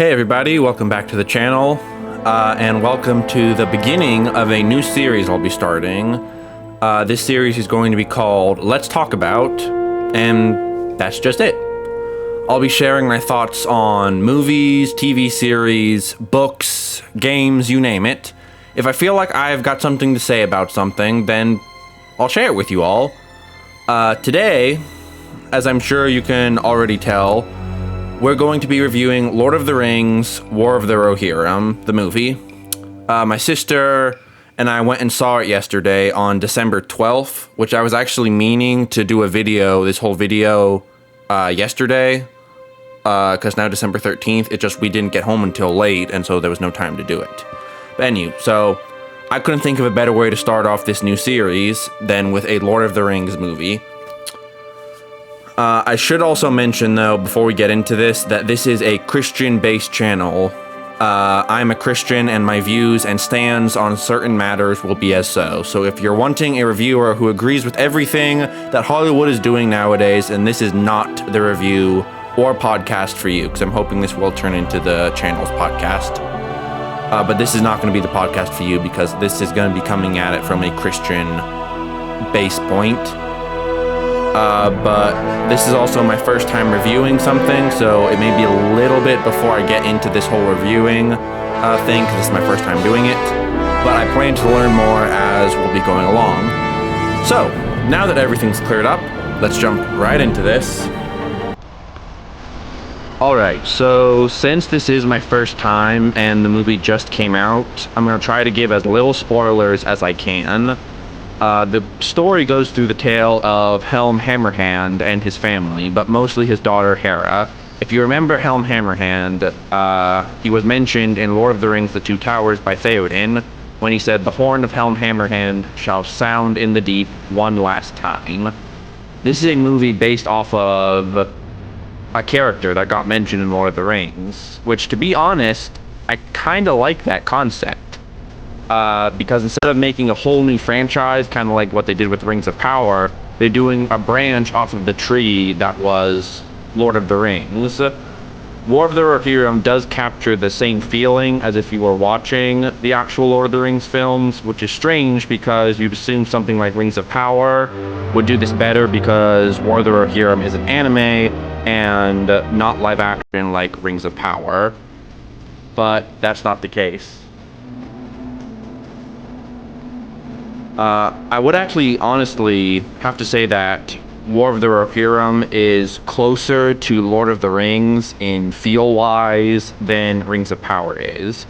Hey everybody, welcome back to the channel, and welcome to the beginning of a new series I'll be starting. This series is going to be called Let's Talk About, and that's just it. I'll be sharing my thoughts on movies, TV series, books, games, you name it. If I feel like I've got something to say about something, then I'll share it with you all. Today, as I'm sure you can already tell, we're going to be reviewing Lord of the Rings, War of the Rohirrim, the movie. My sister and I went and saw it yesterday on December 12th, which I was actually meaning to do this whole video, yesterday, because now December 13th, we didn't get home until late, and so there was no time to do it. But anyway, so I couldn't think of a better way to start off this new series than with a Lord of the Rings movie. I should also mention, though, before we get into this, that this is a Christian-based channel. I'm a Christian, and my views and stands on certain matters will be as so. So if you're wanting a reviewer who agrees with everything that Hollywood is doing nowadays, and this is not the review or podcast for you, because I'm hoping this will turn into the channel's podcast. But this is not going to be the podcast for you, because this is going to be coming at it from a Christian base point. But this is also my first time reviewing something, so it may be a little bit before I get into this whole reviewing thing, because this is my first time doing it. But I plan to learn more as we'll be going along. So, now that everything's cleared up, let's jump right into this. Alright, so since this is my first time and the movie just came out, I'm going to try to give as little spoilers as I can. The story goes through the tale of Helm Hammerhand and his family, but mostly his daughter Hera. If you remember Helm Hammerhand, he was mentioned in Lord of the Rings: The Two Towers by Theoden, when he said, "The horn of Helm Hammerhand shall sound in the deep one last time." This is a movie based off of a character that got mentioned in Lord of the Rings, which, to be honest, I kinda like that concept. Because instead of making a whole new franchise, kind of like what they did with Rings of Power, they're doing a branch off of the tree that was Lord of the Rings. War of the Rohirrim does capture the same feeling as if you were watching the actual Lord of the Rings films, which is strange because you'd assume something like Rings of Power would do this better because War of the Rohirrim is an anime and not live action like Rings of Power. But that's not the case. I would actually honestly have to say that War of the Rohirrim is closer to Lord of the Rings in feel-wise than Rings of Power is.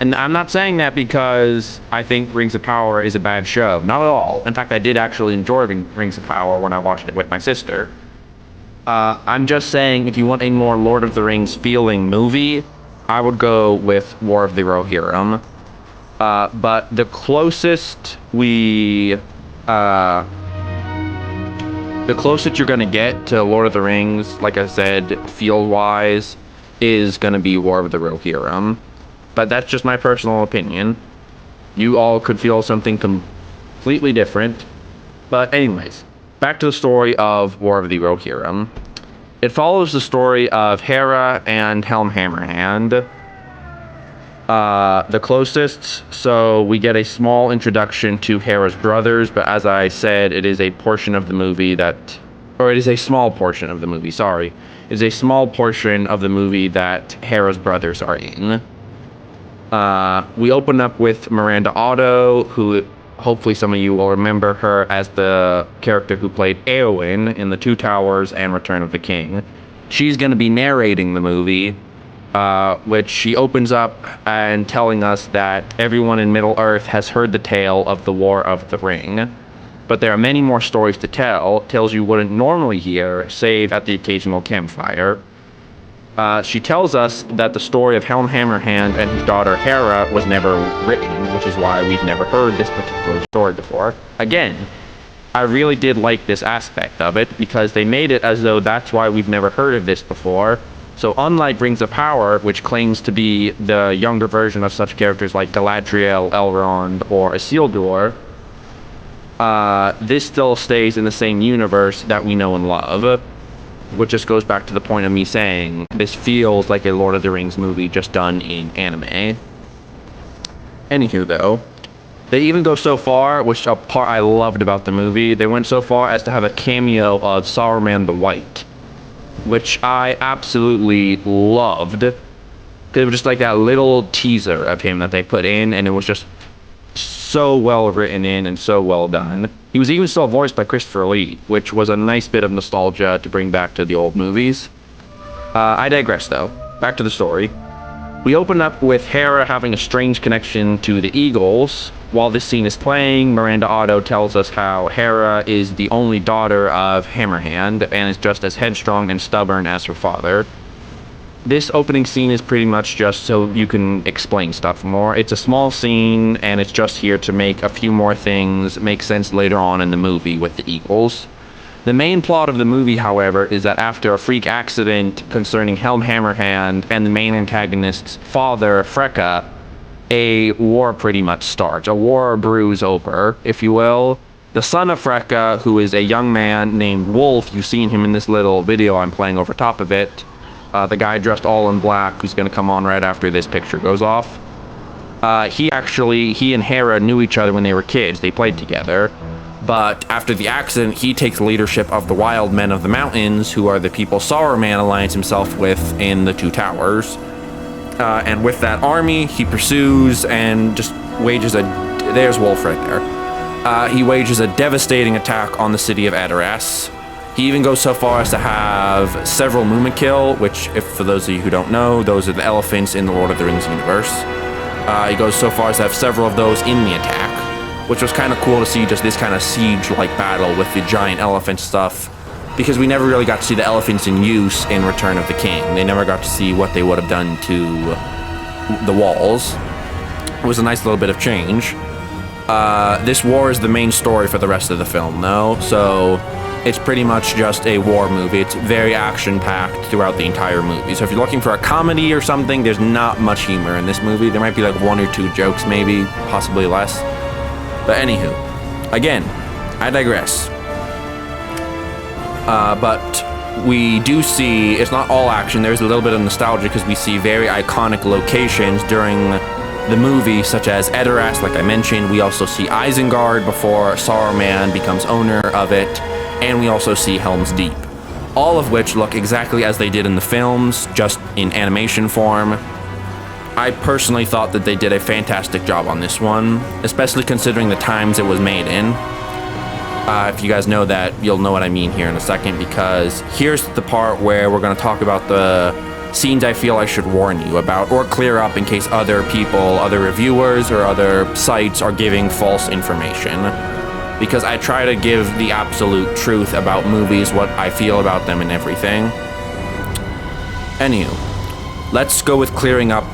And I'm not saying that because I think Rings of Power is a bad show. Not at all. In fact, I did actually enjoy Rings of Power when I watched it with my sister. I'm just saying if you want a more Lord of the Rings feeling movie, I would go with War of the Rohirrim. But the closest you're gonna get to Lord of the Rings, like I said, feel-wise, is gonna be War of the Rohirrim. But that's just my personal opinion. You all could feel something completely different. But anyways, back to the story of War of the Rohirrim. It follows the story of Hera and Helm Hammerhand. The closest, so we get a small introduction to Hera's brothers, but as I said, it is a portion of the movie it is a small portion of the movie, sorry. It is a small portion of the movie that Hera's brothers are in. We open up with Miranda Otto, who hopefully some of you will remember her as the character who played Éowyn in The Two Towers and Return of the King. She's going to be narrating the movie, which she opens up and telling us that everyone in Middle-earth has heard the tale of the War of the Ring. But there are many more stories to tell, tales you wouldn't normally hear, save at the occasional campfire. She tells us that the story of Helm Hammerhand and his daughter Hera was never written, which is why we've never heard this particular story before. Again, I really did like this aspect of it, because they made it as though that's why we've never heard of this before. So unlike Rings of Power, which claims to be the younger version of such characters like Galadriel, Elrond, or Isildur, this still stays in the same universe that we know and love. which just goes back to the point of me saying this feels like a Lord of the Rings movie just done in anime. Anywho, though, they even go so far, which a part I loved about the movie, they went so far as to have a cameo of Saruman the White, which I absolutely loved. It was just like that little teaser of him that they put in, and it was just so well written in and so well done. He was even still voiced by Christopher Lee, which was a nice bit of nostalgia to bring back to the old movies. I digress, though. Back to the story. We open up with Hera having a strange connection to the Eagles. While this scene is playing, Miranda Otto tells us how Hera is the only daughter of Hammerhand and is just as headstrong and stubborn as her father. This opening scene is pretty much just so you can explain stuff more. It's a small scene, and it's just here to make a few more things make sense later on in the movie with the Eagles. The main plot of the movie, however, is that after a freak accident concerning Helm Hammerhand and the main antagonist's father, Freka, a war pretty much starts. A war brews over, if you will. The son of Freka, who is a young man named Wolf, you've seen him in this little video I'm playing over top of it. The guy dressed all in black, who's going to come on right after this picture goes off. He and Hera knew each other when they were kids. They played together. But after the accident, he takes leadership of the Wild Men of the Mountains, who are the people Saruman aligns himself with in the Two Towers. And with that army, he pursues and just wages there's Wolf right there. He wages a devastating attack on the city of Edoras. He even goes so far as to have several Mumakil, which, if for those of you who don't know, those are the elephants in the Lord of the Rings universe. He goes so far as to have several of those in the attack, which was kind of cool to see just this kind of siege-like battle with the giant elephant stuff, because we never really got to see the elephants in use in Return of the King. They never got to see what they would have done to the walls. It was a nice little bit of change. This war is the main story for the rest of the film, though, so it's pretty much just a war movie. It's very action-packed throughout the entire movie. So if you're looking for a comedy or something, there's not much humor in this movie. There might be like one or two jokes, maybe, possibly less. But anywho, again, I digress. But we do see, it's not all action, there's a little bit of nostalgia because we see very iconic locations during the movie, such as Edoras, like I mentioned. We also see Isengard before Saruman becomes owner of it, and we also see Helm's Deep. All of which look exactly as they did in the films, just in animation form. I personally thought that they did a fantastic job on this one, especially considering the times it was made in. If you guys know that, you'll know what I mean here in a second, because here's the part where we're going to talk about the scenes I feel I should warn you about, or clear up in case other people, other reviewers, or other sites are giving false information. Because I try to give the absolute truth about movies, what I feel about them and everything. Anywho, let's go with clearing up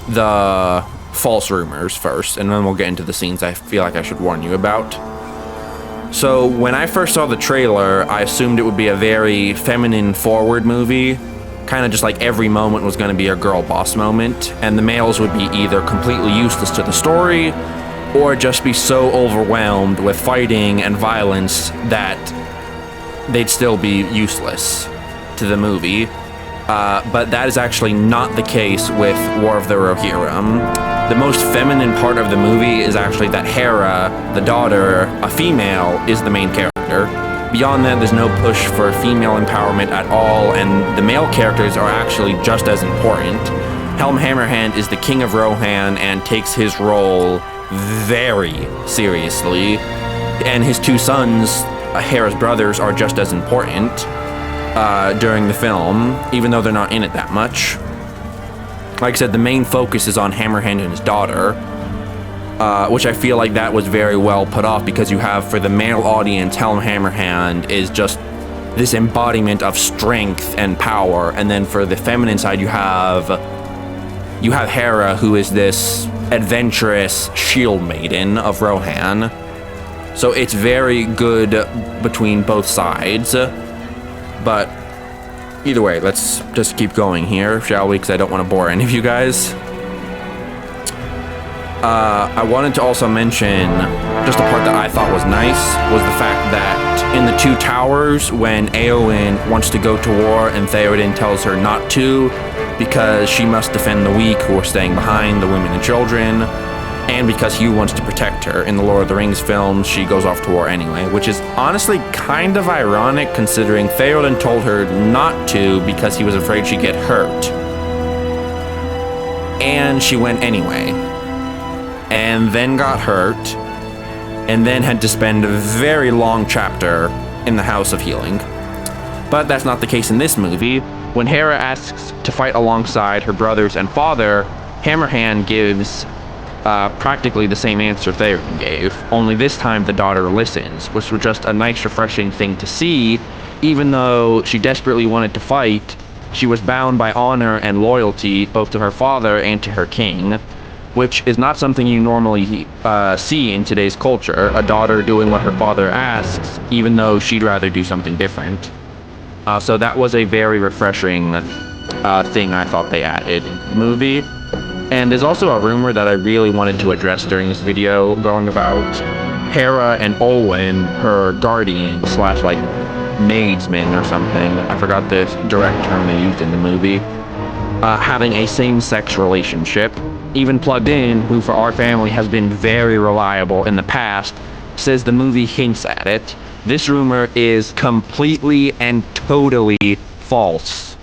the false rumors first, and then we'll get into the scenes I feel like I should warn you about. So when I first saw the trailer, I assumed it would be a very feminine forward movie, kind of just like every moment was going to be a girl boss moment, and the males would be either completely useless to the story or just be so overwhelmed with fighting and violence that they'd still be useless to the movie. But that is actually not the case with War of the Rohirrim. The most feminine part of the movie is actually that Hera, the daughter, a female, is the main character. Beyond that, there's no push for female empowerment at all, and the male characters are actually just as important. Helm Hammerhand is the king of Rohan and takes his role very seriously, and his two sons, Hera's brothers, are just as important during the film, even though they're not in it that much. Like I said, the main focus is on Hammerhand and his daughter, which I feel like that was very well put off, because you have, for the male audience, Helm Hammerhand is just this embodiment of strength and power, and then for the feminine side, you have Hera, who is this adventurous shield maiden of Rohan. So it's very good between both sides. But either way, let's just keep going here, shall we? Because I don't want to bore any of you guys. I wanted to also mention just a part that I thought was nice was the fact that in the Two Towers, when Éowyn wants to go to war and Theoden tells her not to because she must defend the weak who are staying behind, the women and children, and because Hugh wants to protect her. In the Lord of the Rings films, she goes off to war anyway, which is honestly kind of ironic considering Theoden told her not to because he was afraid she'd get hurt. And she went anyway. And then got hurt, and then had to spend a very long chapter in the House of Healing. But that's not the case in this movie. When Hera asks to fight alongside her brothers and father, Hammerhand gives practically the same answer Theoden gave, only this time the daughter listens, which was just a nice, refreshing thing to see. Even though she desperately wanted to fight, she was bound by honor and loyalty both to her father and to her king, which is not something you normally see in today's culture, a daughter doing what her father asks, even though she'd rather do something different. So that was a very refreshing thing I thought they added in the movie. And there's also a rumor that I really wanted to address during this video, going about Hera and Olwen, her guardian / like maidsman or something. I forgot the direct term they used in the movie. Having a same-sex relationship. Even Plugged In, who for our family has been very reliable in the past, says the movie hints at it. This rumor is completely and totally false.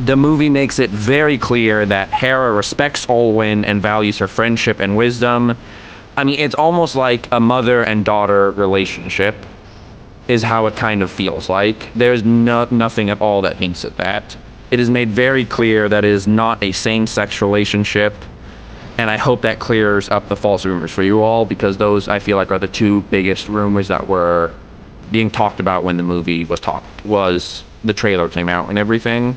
The movie makes it very clear that Hera respects Olwen and values her friendship and wisdom. I mean, it's almost like a mother and daughter relationship, is how it kind of feels like. There's nothing at all that hints at that. It is made very clear that it is not a same-sex relationship, and I hope that clears up the false rumors for you all, because those, I feel like, are the two biggest rumors that were being talked about when the movie was the trailer came out and everything.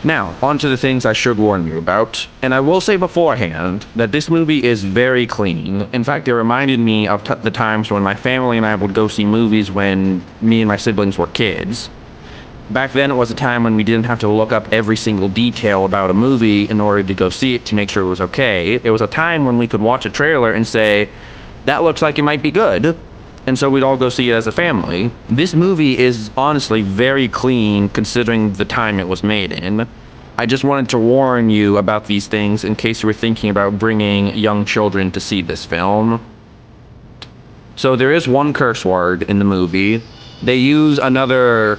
Now, on to the things I should warn you about, and I will say beforehand that this movie is very clean. In fact, it reminded me of the times when my family and I would go see movies when me and my siblings were kids. Back then, it was a time when we didn't have to look up every single detail about a movie in order to go see it to make sure it was okay. It was a time when we could watch a trailer and say, that looks like it might be good. And so we'd all go see it as a family. This movie is honestly very clean considering the time it was made in. I just wanted to warn you about these things in case you were thinking about bringing young children to see this film. So there is one curse word in the movie. They use another,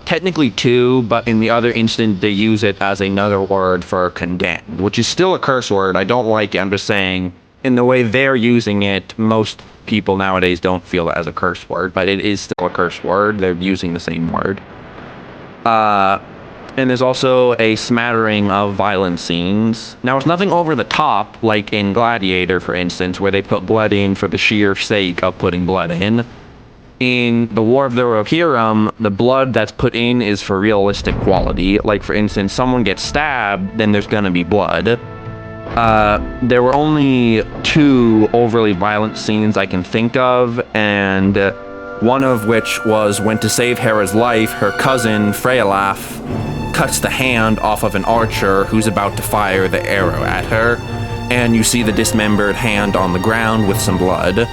technically two, but in the other instant they use it as another word for condemned, which is still a curse word. I don't like it. I'm just saying, in the way they're using it, most people nowadays don't feel it as a curse word, but it is still a curse word. They're using the same word. And there's also a smattering of violent scenes. Now, it's nothing over the top, like in Gladiator, for instance, where they put blood in for the sheer sake of putting blood in. In the War of the Rohirrim, the blood that's put in is for realistic quality. Like, for instance, someone gets stabbed, then there's gonna be blood. There were only two overly violent scenes I can think of, and one of which was when, to save Hera's life, her cousin, Freyalaf, cuts the hand off of an archer who's about to fire the arrow at her, and you see the dismembered hand on the ground with some blood.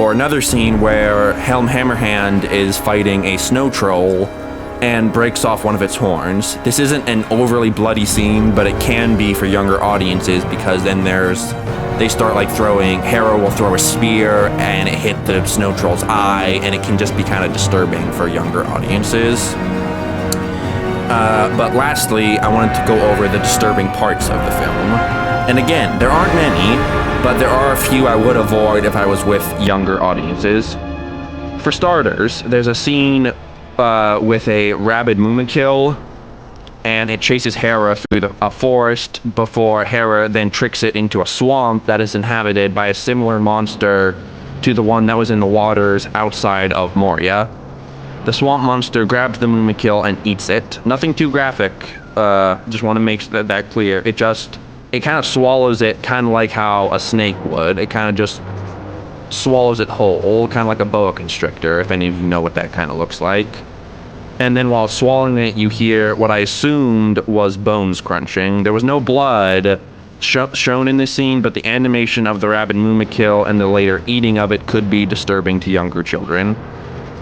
Or another scene where Helm Hammerhand is fighting a snow troll and breaks off one of its horns. This isn't an overly bloody scene, but it can be for younger audiences, because then they start like Hera will throw a spear and it hit the snow troll's eye, and it can just be kind of disturbing for younger audiences. But lastly, I wanted to go over the disturbing parts of the film. And again, there aren't many, but there are a few I would avoid if I was with younger audiences. For starters, there's a scene with a rabid Mumakil, and it chases Hera through a forest before Hera then tricks it into a swamp that is inhabited by a similar monster to the one that was in the waters outside of Moria. The swamp monster grabs the Mumakil and eats it. Nothing too graphic, just want to make that clear. It kind of swallows it, kind of like how a snake would. It kind of just swallows it whole, kind of like a boa constrictor, if any of you know what that kind of looks like. And then while swallowing it, you hear what I assumed was bones crunching. There was no blood, shown in this scene, but the animation of the rabbit Muma kill and the later eating of it could be disturbing to younger children.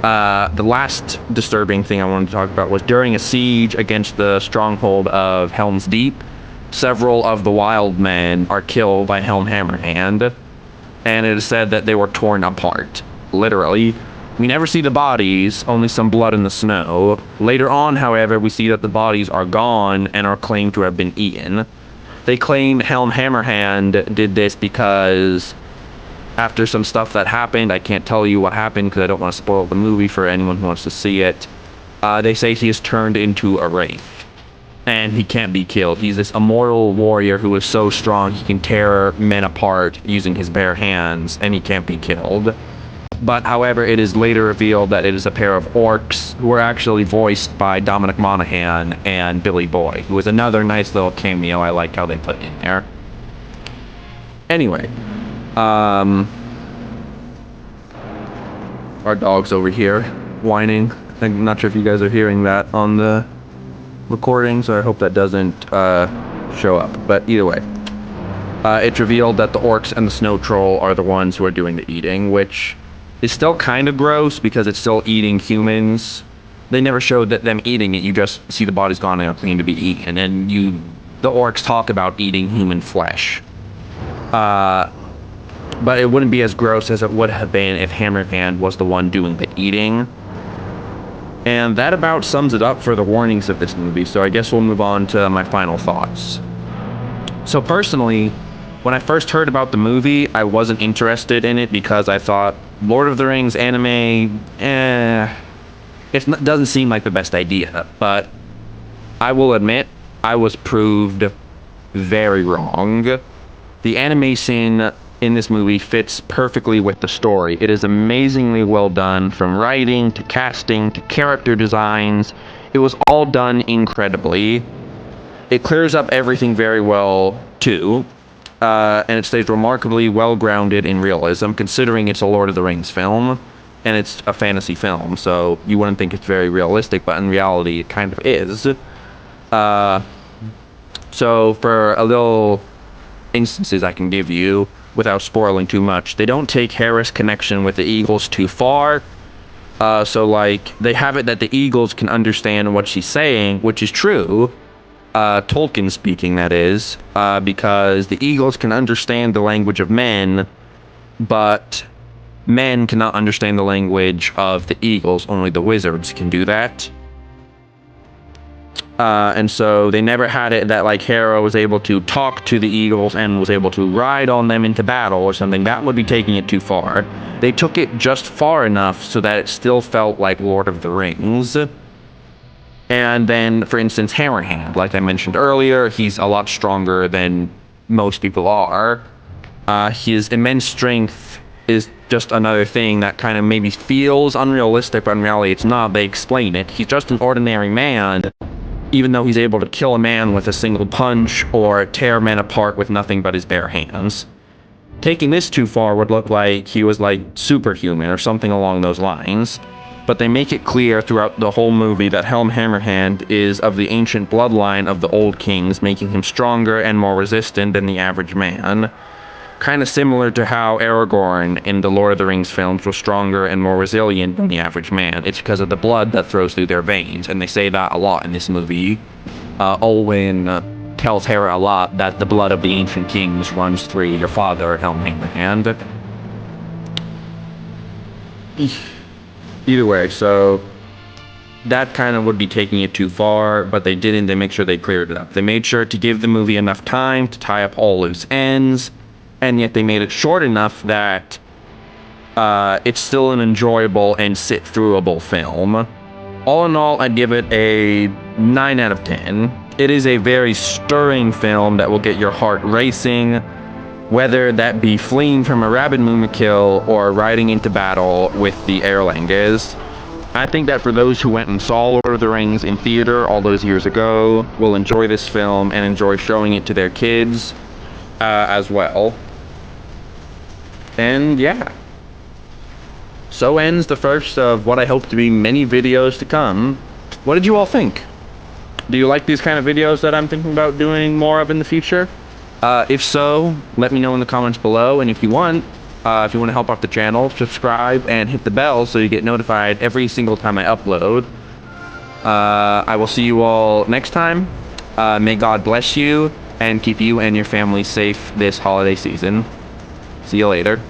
The last disturbing thing I wanted to talk about was during a siege against the stronghold of Helm's Deep, several of the wild men are killed by Helm Hammerhand, and it is said that they were torn apart. Literally. We never see the bodies, only some blood in the snow. Later on, however, we see that the bodies are gone and are claimed to have been eaten. They claim Helm Hammerhand did this because after some stuff that happened, I can't tell you what happened because I don't want to spoil the movie for anyone who wants to see it. They say he is turned into a wraith, and he can't be killed. He's this immortal warrior who is so strong he can tear men apart using his bare hands, and he can't be killed. But however, it is later revealed that it is a pair of orcs who are actually voiced by Dominic Monaghan and Billy Boy, who is another nice little cameo I like how they put in there. Anyway, our dog's over here whining. I'm not sure if you guys are hearing that on the recording, so I hope that doesn't show up. But either way, it's revealed that the orcs and the snow troll are the ones who are doing the eating, which is still kind of gross because it's still eating humans. They never showed that them eating it. You just see the bodies gone and are clean to be eaten, and the orcs talk about eating human flesh. But it wouldn't be as gross as it would have been if Hammerhand was the one doing the eating. And that about sums it up for the warnings of this movie, so I guess we'll move on to my final thoughts. So personally, when I first heard about the movie, I wasn't interested in it because I thought Lord of the Rings anime, it doesn't seem like the best idea. But I will admit, I was proved very wrong. The animation in this movie fits perfectly with the story. It is amazingly well done, from writing to casting to character designs. It was all done incredibly. It clears up everything very well, too. And it stays remarkably well-grounded in realism, considering it's a Lord of the Rings film, and it's a fantasy film, so you wouldn't think it's very realistic, but in reality, it kind of is. So for a little instances I can give you, without spoiling too much, they don't take Hera's connection with the Eagles too far. So, like, they have it that the Eagles can understand what she's saying, which is true. Tolkien speaking, that is, because the Eagles can understand the language of men, but men cannot understand the language of the Eagles. Only the wizards can do that. And so they never had it that, like, Hera was able to talk to the Eagles and was able to ride on them into battle or something. That would be taking it too far. They took it just far enough so that it still felt like Lord of the Rings. And then, for instance, Hammerhand, like I mentioned earlier, he's a lot stronger than most people are. His immense strength is just another thing that kind of maybe feels unrealistic, but in reality it's not. They explain it. He's just an ordinary man, even though he's able to kill a man with a single punch or tear men apart with nothing but his bare hands. Taking this too far would look like he was like superhuman or something along those lines. But they make it clear throughout the whole movie that Helm Hammerhand is of the ancient bloodline of the old kings, making him stronger and more resistant than the average man. Kind of similar to how Aragorn in the Lord of the Rings films was stronger and more resilient than the average man. It's because of the blood that flows through their veins, and they say that a lot in this movie. Olwen tells Hera a lot that the blood of the ancient kings runs through your father, Helm Hammerhand. Either way, so that kind of would be taking it too far, but they didn't. They make sure they cleared it up. They made sure to give the movie enough time to tie up all loose ends, and yet they made it short enough that it's still an enjoyable and sit-throughable film. All in all, I'd give it a 9 out of 10. It is a very stirring film that will get your heart racing, whether that be fleeing from a rabid Mumakil or riding into battle with the Erlangers. I think that for those who went and saw Lord of the Rings in theater all those years ago will enjoy this film and enjoy showing it to their kids as well. And yeah. So ends the first of what I hope to be many videos to come. What did you all think? Do you like these kind of videos that I'm thinking about doing more of in the future? If so, let me know in the comments below, and if you want to help out the channel, subscribe and hit the bell so you get notified every single time I upload. I will see you all next time. May God bless you and keep you and your family safe this holiday season. See you later.